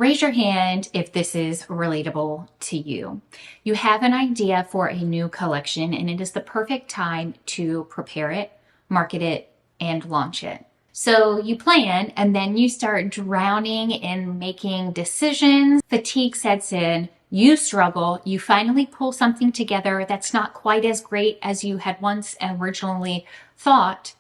Raise your hand if this is relatable to you. You have an idea for a new collection and it is the perfect time to prepare it, market it, and launch it. So you plan and then you start drowning in making decisions. Fatigue sets in. You struggle. You finally pull something together that's not quite as great as you had once originally thought,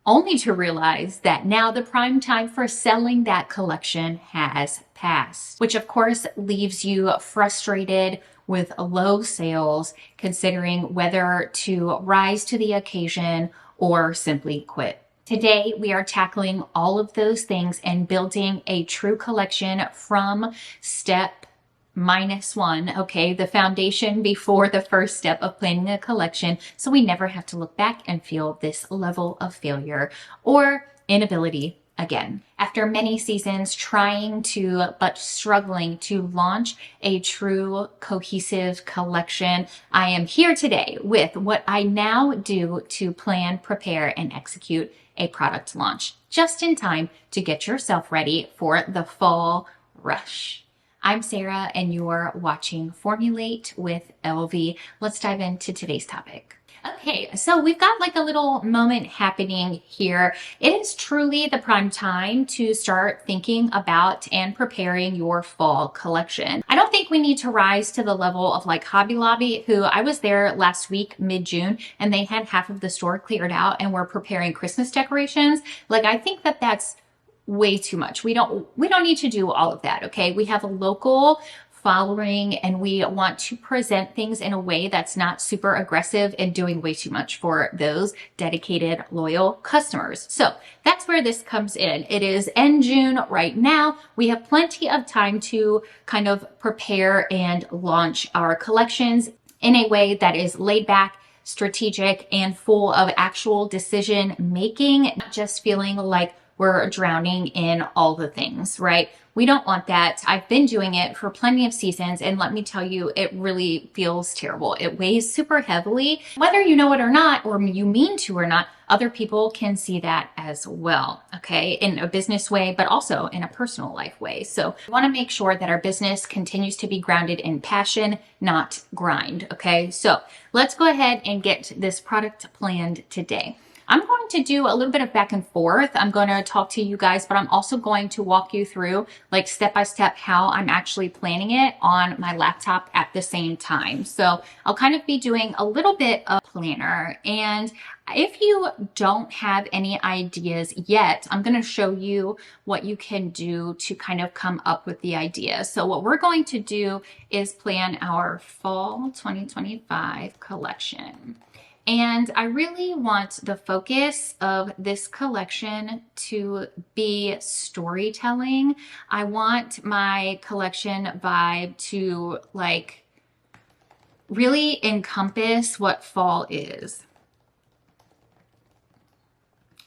only to realize that now the prime time for selling that collection has passed, which of course leaves you frustrated with low sales, considering whether to rise to the occasion or simply quit. Today, we are tackling all of those things and building a true collection from step -1, okay, the foundation before the first step of planning a collection, so we never have to look back and feel this level of failure or inability again. After many seasons trying to, but struggling to launch a true cohesive collection, I am here today with what I now do to plan, prepare, and execute a product launch just in time to get yourself ready for the fall rush. I'm Sarah and you're watching Formulate with LV. Let's dive into today's topic. Okay, so we've got like a little moment happening here. It is truly the prime time to start thinking about and preparing your fall collection. I don't think we need to rise to the level of like Hobby Lobby, who I was there last week, mid-June, and they had half of the store cleared out and were preparing Christmas decorations. Like, I think that that's way too much. We don't need to do all of that, okay? We have a local following and we want to present things in a way that's not super aggressive and doing way too much for those dedicated, loyal customers. So that's where this comes in. It is end June right now. We have plenty of time to kind of prepare and launch our collections in a way that is laid back, strategic, and full of actual decision making, not just feeling like we're drowning in all the things, right? We don't want that. I've been doing it for plenty of seasons, and let me tell you, it really feels terrible. It weighs super heavily. Whether you know it or not, or you mean to or not, other people can see that as well, okay? In a business way, but also in a personal life way. So we want to make sure that our business continues to be grounded in passion, not grind, okay? So let's go ahead and get this product planned today. I'm going to do a little bit of back and forth. I'm going to talk to you guys, but I'm also going to walk you through like step by step how I'm actually planning it on my laptop at the same time. So I'll kind of be doing a little bit of planner. And if you don't have any ideas yet, I'm going to show you what you can do to kind of come up with the idea. So what we're going to do is plan our fall 2025 collection. And I really want the focus of this collection to be storytelling. I want my collection vibe to like really encompass what fall is.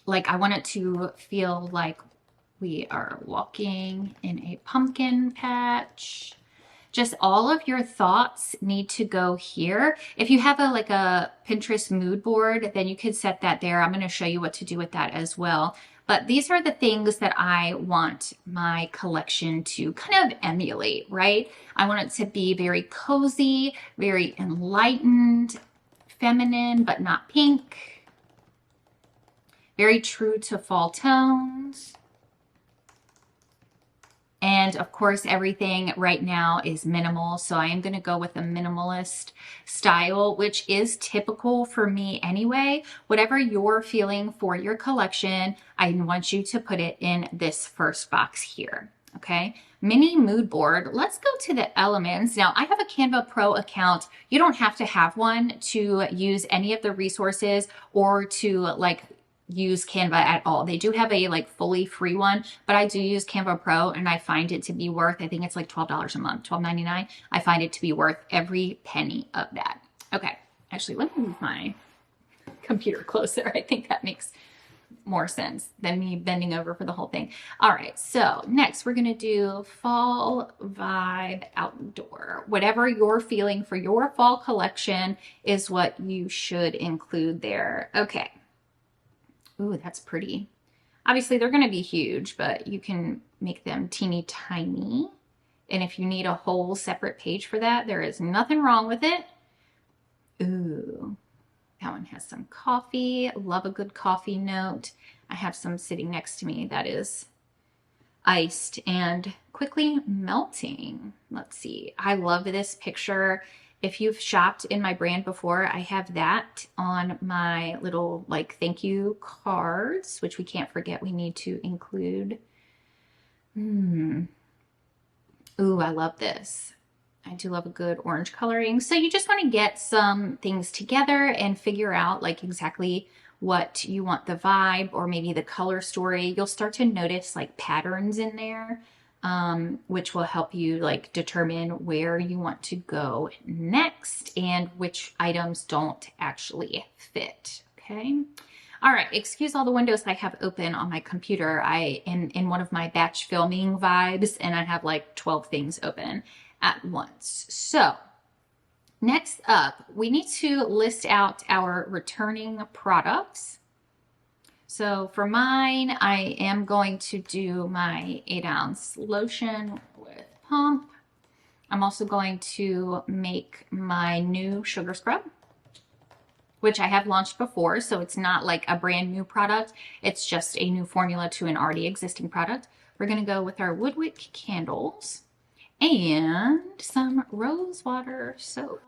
Like, I want it to feel like we are walking in a pumpkin patch. Just all of your thoughts need to go here. If you have like a Pinterest mood board, then you could set that there. I'm going to show you what to do with that as well. But these are the things that I want my collection to kind of emulate, right? I want it to be very cozy, very enlightened, feminine, but not pink. Very true to fall tones. And of course, everything right now is minimal. So I am going to go with a minimalist style, which is typical for me anyway. Whatever you're feeling for your collection, I want you to put it in this first box here. Okay. Mini mood board. Let's go to the elements. Now I have a Canva Pro account. You don't have to have one to use any of the resources or to like use Canva at all. They do have a like fully free one, but I do use Canva Pro and I find it to be worth, I think it's like $12 a month, $12.99. I find it to be worth every penny of that. Okay, actually let me move my computer closer. I think that makes more sense than me bending over for the whole thing. All right, so next we're gonna do fall vibe outdoor. Whatever you're feeling for your fall collection is what you should include there. Okay. Ooh, that's pretty. Obviously, they're going to be huge, but you can make them teeny tiny. And if you need a whole separate page for that, there is nothing wrong with it. Ooh, that one has some coffee. Love a good coffee note. I have some sitting next to me that is iced and quickly melting. Let's see. I love this picture. If you've shopped in my brand before, I have that on my little like thank you cards, which we can't forget we need to include. Ooh, I love this. I do love a good orange coloring. So you just want to get some things together and figure out like exactly what you want the vibe or maybe the color story. You'll start to notice like patterns in there, which will help you like determine where you want to go next and which items don't actually fit. Okay. All right, excuse all the windows I have open on my computer. I am in one of my batch filming vibes and I have like 12 things open at once. So next up, we need to list out our returning products. So for mine, I am going to do my 8-ounce lotion with pump. I'm also going to make my new sugar scrub, which I have launched before, so it's not like a brand new product. It's just a new formula to an already existing product. We're gonna go with our Woodwick candles and some rose water soap.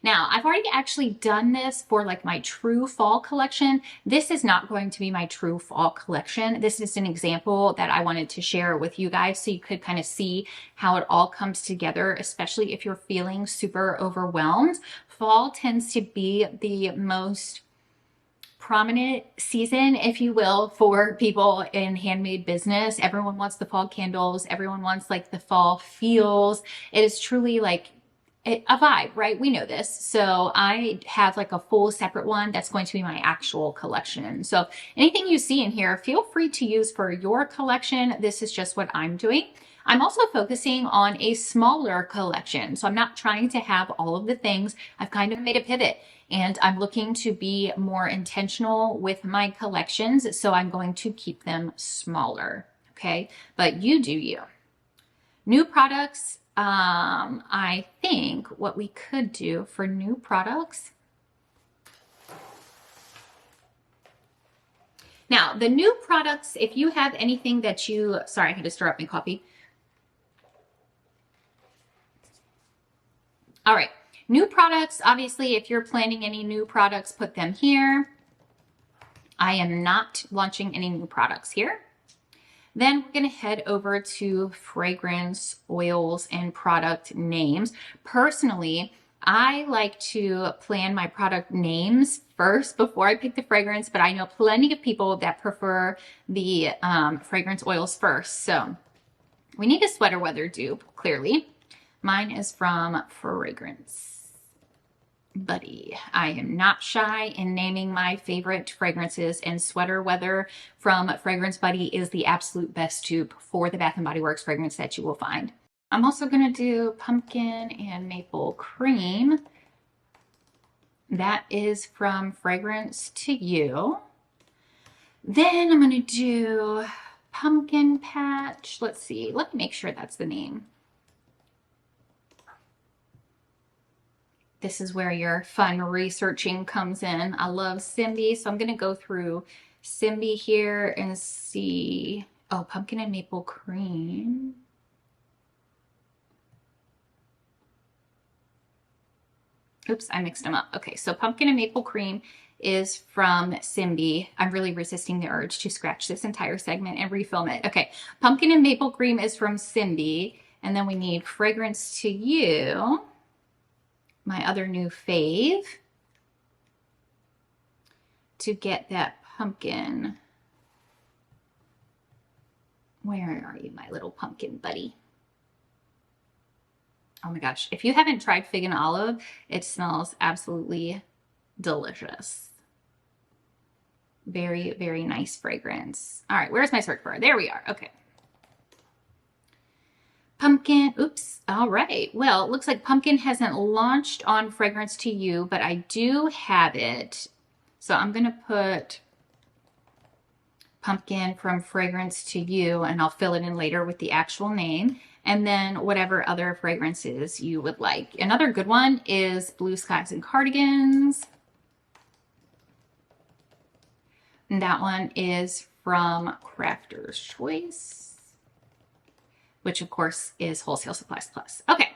Now, I've already actually done this for like my true fall collection. This is not going to be my true fall collection. This is an example that I wanted to share with you guys so you could kind of see how it all comes together, especially if you're feeling super overwhelmed. Fall tends to be the most prominent season, if you will, for people in handmade business. Everyone wants the fall candles. Everyone wants like the fall feels. It is truly like a vibe, right? We know this. So I have like a full separate one that's going to be my actual collection. So anything you see in here, feel free to use for your collection. This is just what I'm doing. I'm also focusing on a smaller collection. So I'm not trying to have all of the things. I've kind of made a pivot and I'm looking to be more intentional with my collections. So I'm going to keep them smaller. Okay. But you do you. New products. I think what we could do for new products. Now, the new products, if you have anything that you, sorry, I had to stir up my coffee. All right, new products, obviously, if you're planning any new products, put them here. I am not launching any new products here. Then we're going to head over to fragrance, oils, and product names. Personally, I like to plan my product names first before I pick the fragrance, but I know plenty of people that prefer the fragrance oils first. So we need a sweater weather dupe, clearly. Mine is from Fragrance Buddy. I am not shy in naming my favorite fragrances, and Sweater Weather from Fragrance Buddy is the absolute best dupe for the Bath & Body Works fragrance that you will find. I'm also going to do pumpkin and maple cream. That is from Fragrance to You. Then I'm going to do pumpkin patch. Let's see. Let me make sure that's the name. This is where your fun researching comes in. I love Simbi, so I'm going to go through Simbi here and see. Oh, pumpkin and maple cream. Oops, I mixed them up. Okay, so pumpkin and maple cream is from Simbi. I'm really resisting the urge to scratch this entire segment and refilm it. Okay, pumpkin and maple cream is from Simbi. And then we need Fragrance to You. My other new fave, to get that pumpkin. Where are you, my little pumpkin buddy? Oh my gosh, if you haven't tried Fig and Olive, it smells absolutely delicious. Very, very nice fragrance. All right, where's my search bar? There we are. Okay. Pumpkin, oops, all right. Well, it looks like pumpkin hasn't launched on Fragrance to You, but I do have it. So I'm going to put pumpkin from Fragrance to You, and I'll fill it in later with the actual name. and then whatever other fragrances you would like. Another good one is Blue Skies and Cardigans. And that one is from Crafter's Choice, which of course is Wholesale Supplies Plus. Okay,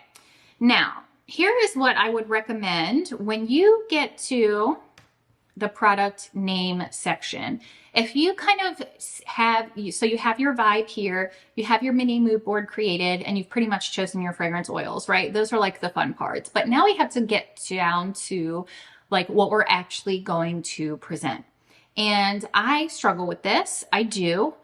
now here is what I would recommend when you get to the product name section. If you kind of have, so you have your vibe here, you have your mini mood board created, and you've pretty much chosen your fragrance oils, right? Those are like the fun parts. But now we have to get down to like what we're actually going to present. And I struggle with this. I do.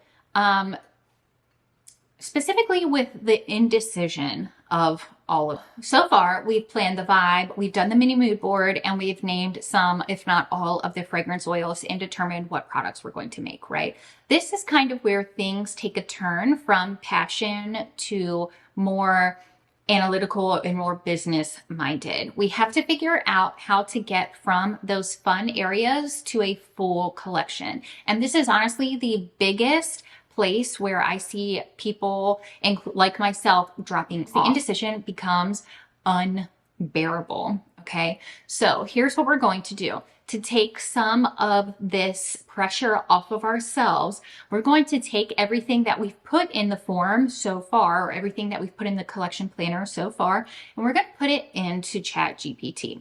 Specifically with the indecision of all of. So far, we've planned the vibe, we've done the mini mood board, and we've named some, if not all, of the fragrance oils and determined what products we're going to make, right? This is kind of where things take a turn from passion to more analytical and more business minded. We have to figure out how to get from those fun areas to a full collection. And this is honestly the biggest place where I see people, like myself, dropping off. The indecision becomes unbearable. Okay, so here's what we're going to do. To take some of this pressure off of ourselves, we're going to take everything that we've put in the form so far, or everything that we've put in the collection planner so far, and we're going to put it into ChatGPT.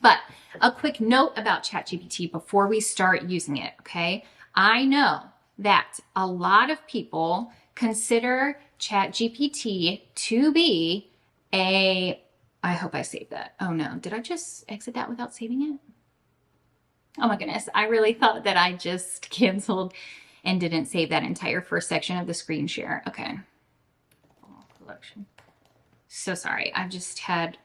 But a quick note about ChatGPT before we start using it, okay? I know that a lot of people consider ChatGPT to be a, I hope I saved that. Oh no, did I just exit that without saving it? Oh my goodness, I really thought that I just canceled and didn't save that entire first section of the screen share. Okay. Collection. So sorry, I just had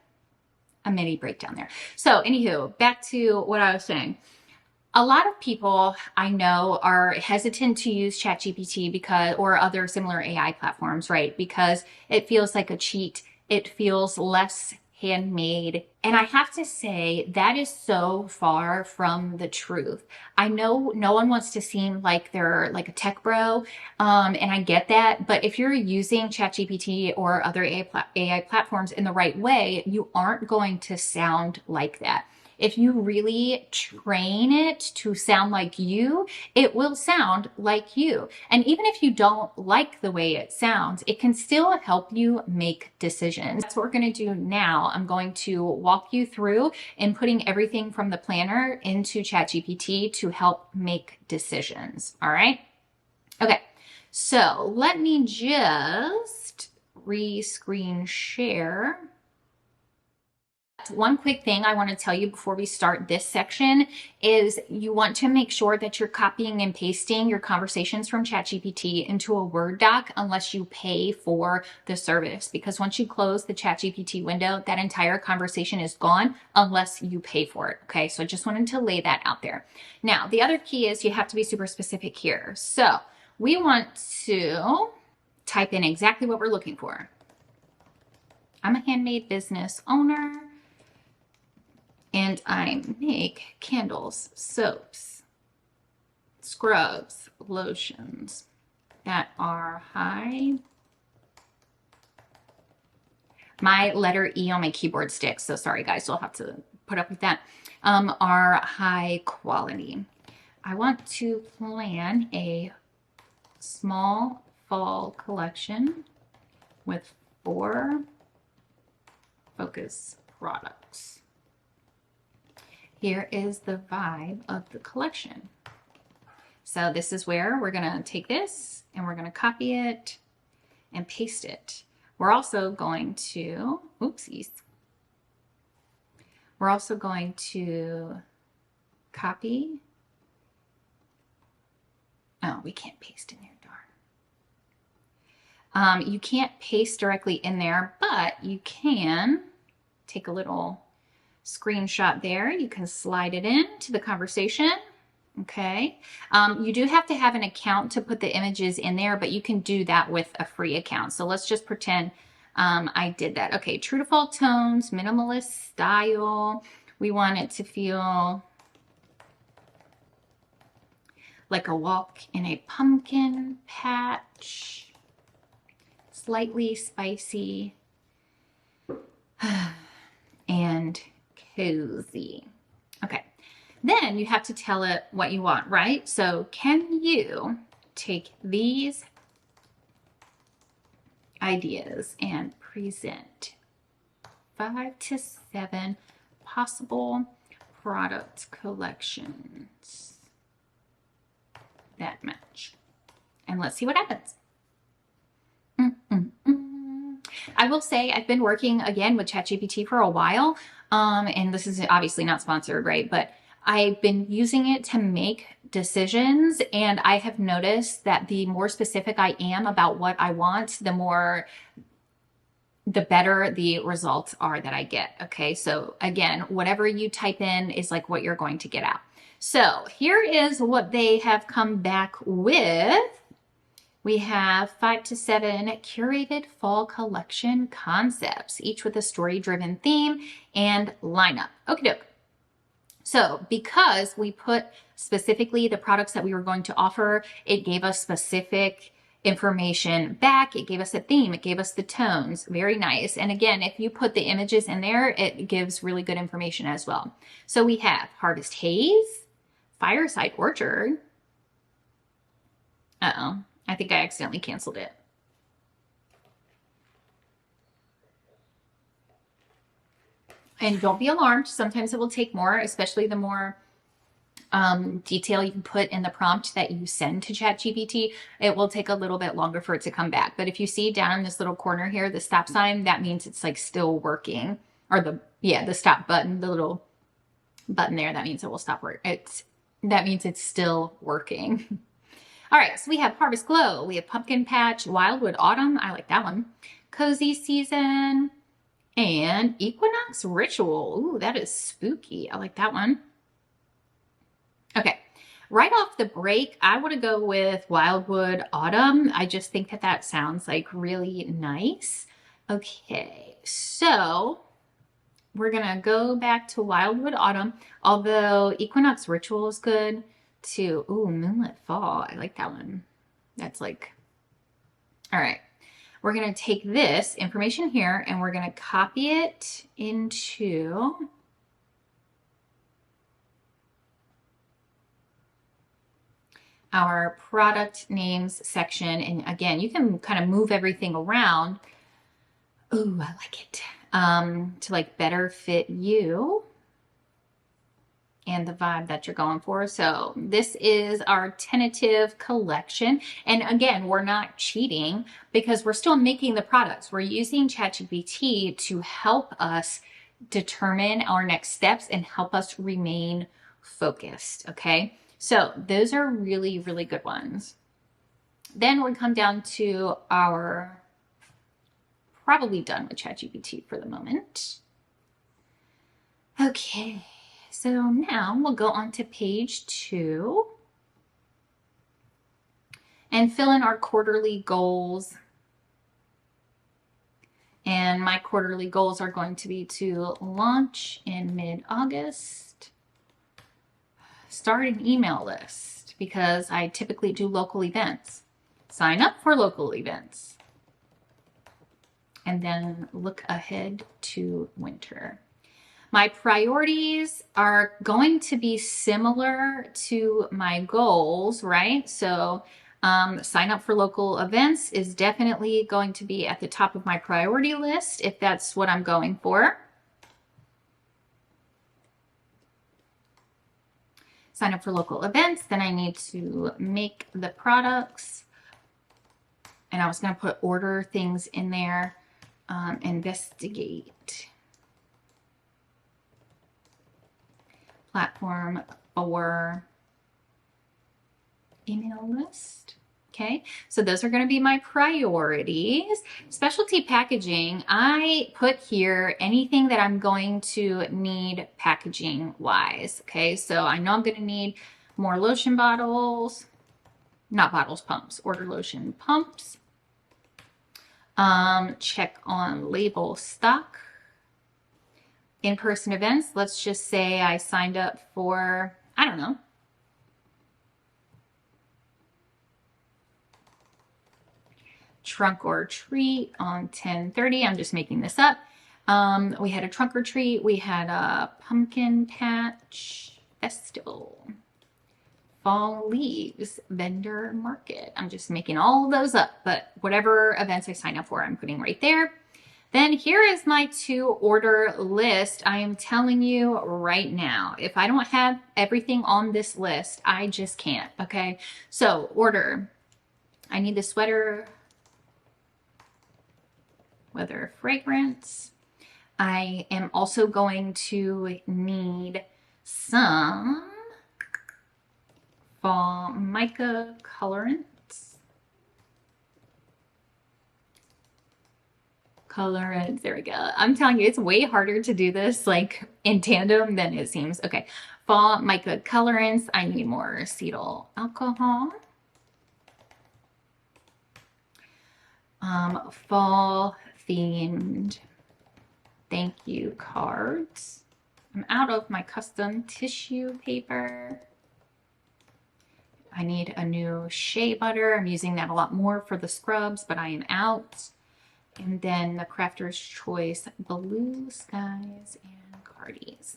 a mini breakdown there. So anywho, back to what I was saying. A lot of people I know are hesitant to use ChatGPT because, or other similar AI platforms, right? Because it feels like a cheat. It feels less handmade. And I have to say that is so far from the truth. I know no one wants to seem like they're like a tech bro, and I get that. But if you're using ChatGPT or other AI platforms in the right way, you aren't going to sound like that. If you really train it to sound like you, it will sound like you. And even if you don't like the way it sounds, it can still help you make decisions. That's what we're going to do now. I'm going to walk you through inputting everything from the planner into ChatGPT to help make decisions. All right. Okay. So let me just re-screen share. One quick thing I want to tell you before we start this section is you want to make sure that you're copying and pasting your conversations from ChatGPT into a Word doc unless you pay for the service, because once you close the ChatGPT window, that entire conversation is gone unless you pay for it. Okay, so I just wanted to lay that out there. Now, the other key is you have to be super specific here. So we want to type in exactly what we're looking for. I'm a handmade business owner, and I make candles, soaps, scrubs, lotions that are high. My letter E on my keyboard sticks, so sorry guys, you'll have to put up with that, are high quality. I want to plan a small fall collection with 4 focus products. Here is the vibe of the collection. So this is where we're going to take this and we're going to copy it and paste it. We're also going to, oopsies. We're also going to copy. Oh, we can't paste in there, darn. You can't paste directly in there, but you can take a little screenshot there. You can slide it into the conversation. Okay. You do have to have an account to put the images in there, but you can do that with a free account. So let's just pretend I did that. Okay. True to fall tones, minimalist style. We want it to feel like a walk in a pumpkin patch. slightly spicy and cozy. Okay, then you have to tell it what you want, right? So can you take these ideas and present 5 to 7 possible product collections that match? And let's see what happens. I will say I've been working again with ChatGPT for a while, and this is obviously not sponsored, right? But I've been using it to make decisions, and I have noticed that the more specific I am about what I want, the better the results are that I get. Okay, so again, whatever you type in is like what you're going to get out. So here is what they have come back with. We have 5 to 7 curated fall collection concepts, each with a story-driven theme and lineup. Okie doke. So because we put specifically the products that we were going to offer, it gave us specific information back. It gave us a theme. It gave us the tones. Very nice. And again, if you put the images in there, it gives really good information as well. So we have Harvest Haze, Fireside Orchard. Uh-oh. I think I accidentally canceled it. And don't be alarmed. Sometimes it will take more, especially the more detail you can put in the prompt that you send to ChatGPT. It will take a little bit longer for it to come back. But if you see down in this little corner here, the stop sign, that means it's like still working. Or the stop button, the little button there, that means it will stop working. That means it's still working. All right, so we have Harvest Glow, we have Pumpkin Patch, Wildwood Autumn, I like that one, Cozy Season, and Equinox Ritual. Ooh, that is spooky. I like that one. Okay, right off the break, I want to go with Wildwood Autumn. I just think that that sounds like really nice. Okay, so we're going to go back to Wildwood Autumn, although Equinox Ritual is good. To, ooh, Moonlit Fall. I like that one. That's like, all right. We're going to take this information here and we're going to copy it into our product names section. And again, you can kind of move everything around. Ooh, I like it. To like better fit you and the vibe that you're going for. So this is our tentative collection. And again, we're not cheating because we're still making the products. We're using ChatGPT to help us determine our next steps and help us remain focused, okay? So those are really, really good ones. Then we come down to our, probably done with ChatGPT for the moment. Okay. So now we'll go on to page 2 and fill in our quarterly goals. And my quarterly goals are going to be to launch in mid-August, start an email list because I typically do local events, sign up for local events, and then look ahead to winter. My priorities are going to be similar to my goals, right? So sign up for local events is definitely going to be at the top of my priority list if that's what I'm going for. Sign up for local events, then I need to make the products. And I was going to put order things in there, investigate. Platform for email list. Okay, so those are going to be my priorities. Specialty packaging, I put here anything that I'm going to need packaging wise. Okay, so I know I'm going to need more lotion bottles, not bottles, pumps, order lotion pumps. Check on label stock. In-person events, let's just say I signed up for, I don't know, trunk or treat on 10/30. I'm just making this up. We had a trunk or treat. We had a pumpkin patch festival. Fall leaves vendor market. I'm just making all of those up, but whatever events I sign up for, I'm putting right there. Then here is my to order list. I am telling you right now, if I don't have everything on this list, I just can't, okay? So order, I need the sweater, weather fragrance. I am also going to need some fall mica colorants. There we go. I'm telling you, it's way harder to do this like in tandem than it seems. Okay, fall mica colorants. I need more acetyl alcohol. Fall themed thank you cards. I'm out of my custom tissue paper. I need a new shea butter. I'm using that a lot more for the scrubs, but I am out. And then the Crafter's Choice Blue Skies and Cardies.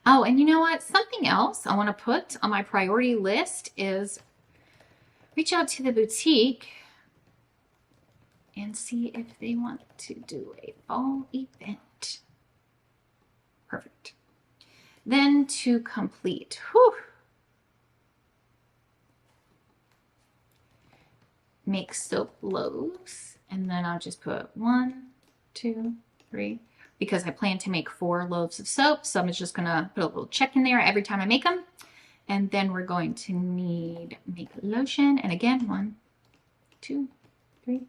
Oh, and you know what? Something else I want to put on my priority list is reach out to the boutique and see if they want to do a fall event. Perfect. Then to complete. Whew. Make soap loaves, and then I'll just put 1, 2, 3, because I plan to make 4 loaves of soap, so I'm just gonna put a little check in there every time I make them. And then we're going to need make lotion, and again 1, 2, 3,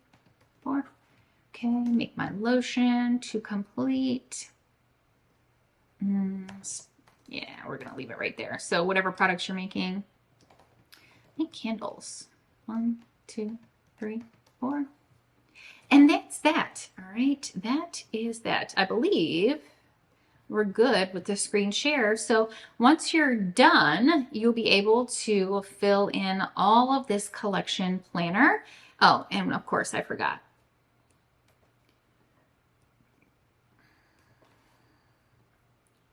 4. Okay, make my lotion to complete. Yeah, we're gonna leave it right there. So whatever products you're making, make candles. 1, 2, 3, 4. And that's that. All right, that is that. I believe we're good with the screen share. So once you're done, you'll be able to fill in all of this collection planner. Oh, and of course I forgot.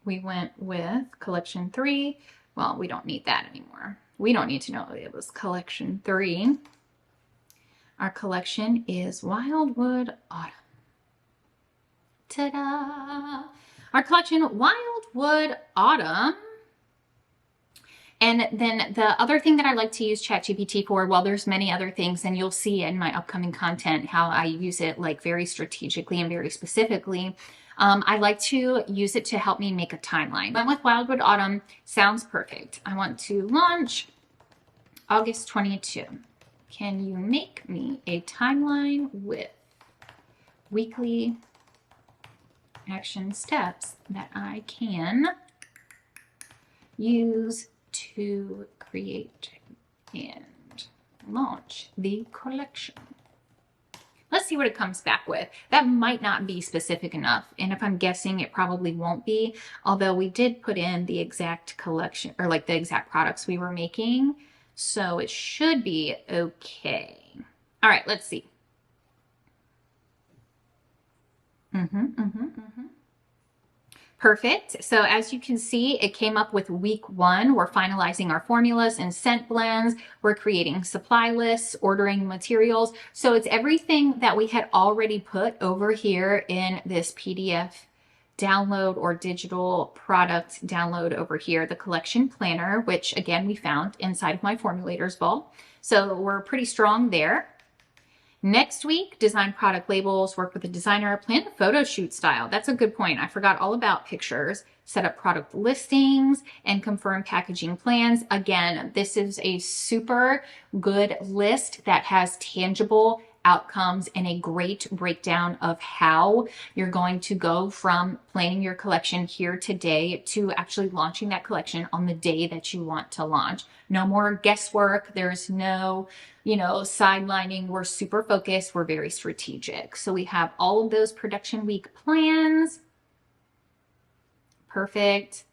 We went with collection 3. Well, we don't need that anymore. We don't need to know it was collection 3. Our collection is Wildwood Autumn. Ta-da! Our collection, Wildwood Autumn. And then the other thing that I like to use ChatGPT for, well, there's many other things, and you'll see in my upcoming content how I use it like very strategically and very specifically. I like to use it to help me make a timeline. But with Wildwood Autumn, sounds perfect. I want to launch August 22. Can you make me a timeline with weekly action steps that I can use to create and launch the collection? Let's see what it comes back with. That might not be specific enough. And if I'm guessing, it probably won't be. Although we did put in the exact collection, or like the exact products we were making. So it should be okay. All right, let's see. Perfect. So as you can see, it came up with week 1. We're finalizing our formulas and scent blends. We're creating supply lists, ordering materials. So it's everything that we had already put over here in this PDF download or digital product download over here, the collection planner, which again, we found inside of my formulators vault. So we're pretty strong there. Next week, design product labels, work with a designer, plan a photo shoot style. That's a good point. I forgot all about pictures, set up product listings, and confirm packaging plans. Again, this is a super good list that has tangible outcomes and a great breakdown of how you're going to go from planning your collection here today to actually launching that collection on the day that you want to launch. No more guesswork. There's no, sidelining. We're super focused. We're very strategic. So we have all of those production week plans. Perfect.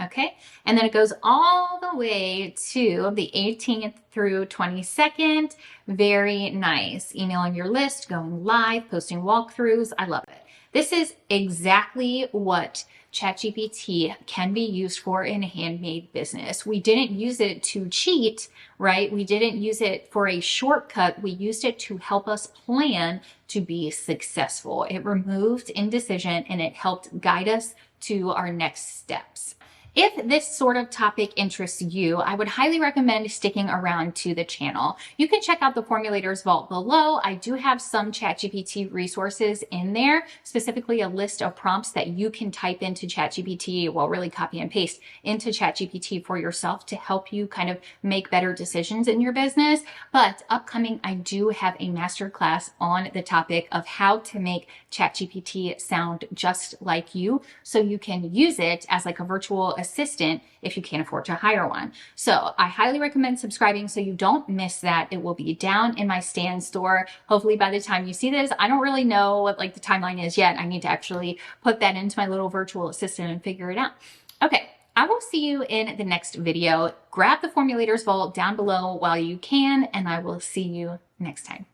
Okay, and then it goes all the way to the 18th through 22nd. Very nice. Emailing your list, going live, posting walkthroughs. I love it. This is exactly what ChatGPT can be used for in a handmade business. We didn't use it to cheat, right? We didn't use it for a shortcut. We used it to help us plan to be successful. It removed indecision and it helped guide us to our next steps. If this sort of topic interests you, I would highly recommend sticking around to the channel. You can check out the Formulators Vault below. I do have some ChatGPT resources in there, specifically a list of prompts that you can type into ChatGPT, well, really copy and paste into ChatGPT for yourself to help you kind of make better decisions in your business. But upcoming, I do have a masterclass on the topic of how to make ChatGPT sound just like you, so you can use it as like a virtual assistant if you can't afford to hire one. So I highly recommend subscribing so you don't miss that. It will be down in my Stan store. Hopefully by the time you see this, I don't really know what like the timeline is yet. I need to actually put that into my little virtual assistant and figure it out. Okay. I will see you in the next video. Grab the Formulators Vault down below while you can, and I will see you next time.